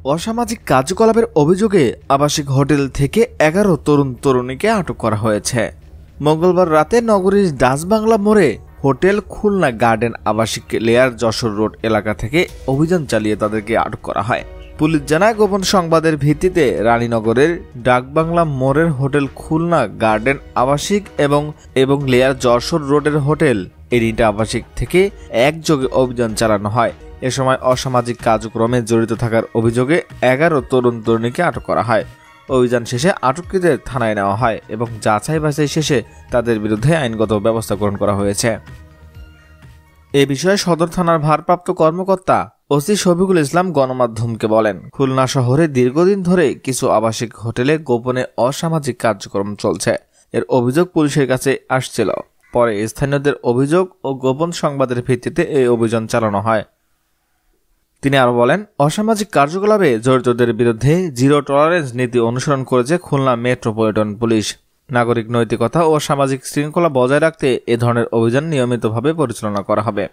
অসামাজিক কার্যকলাপের অভিযোগে আবাসিক হোটেল থেকে 11 তরুণ-তরুণীকে আটক করা হয়েছে। মঙ্গলবার রাতে নগরীর ডাচবাংলা মোড়ে হোটেল খুলনা গার্ডেন আবাসিক লেয়ার যশোর রোড এলাকা থেকে অভিযান চালিয়ে তাদেরকে আটক করা হয়। পুলিশ জানায়, গোপন সংবাদের ভিত্তিতে রানীনগরের ডাকবাংলা মোড়ের হোটেল খুলনা গার্ডেন আবাসিক এবং লেয়ার যশোর রোডের হোটেল এরিটা আবাসিক থেকে একযোগে অভিযান চালানো হয়। এ সময় অসামাজিক কার্যক্রমে জড়িত থাকার অভিযোগে 11 তরুণ-তরুণীকে আটক করা হয়। অভিযান শেষে আটককৃতদের থানায় নেওয়া হয় এবং যাচাই বাছাই শেষে তাদের বিরুদ্ধে আইনগত ব্যবস্থা গ্রহণ করা হয়েছে। এ বিষয়ে সদর থানার ভারপ্রাপ্ত কর্মকর্তা ওসি শফিকুল ইসলাম গণমাধ্যমকে বলেন, খুলনা শহরে দীর্ঘদিন ধরে কিছু আবাসিক হোটেলে গোপনে অসামাজিক কার্যক্রম চলছে। এর অভিযোগ পুলিশের কাছে আসছিল। পরে স্থানীয়দের অভিযোগ ও গোপন সংবাদের ভিত্তিতে এই অভিযান চালানো হয়। তিনি আরো বলেন, অসামাজিক কার্যকলাপে জড়িতদের বিরুদ্ধে জিরো টলারেন্স নীতি অনুসরণ করেছে খুলনা মেট্রোপলিটন পুলিশ। নাগরিক নৈতিকতা ও সামাজিক শৃঙ্খলা বজায় রাখতে এ ধরনের অভিযান নিয়মিতভাবে পরিচালনা করা হবে।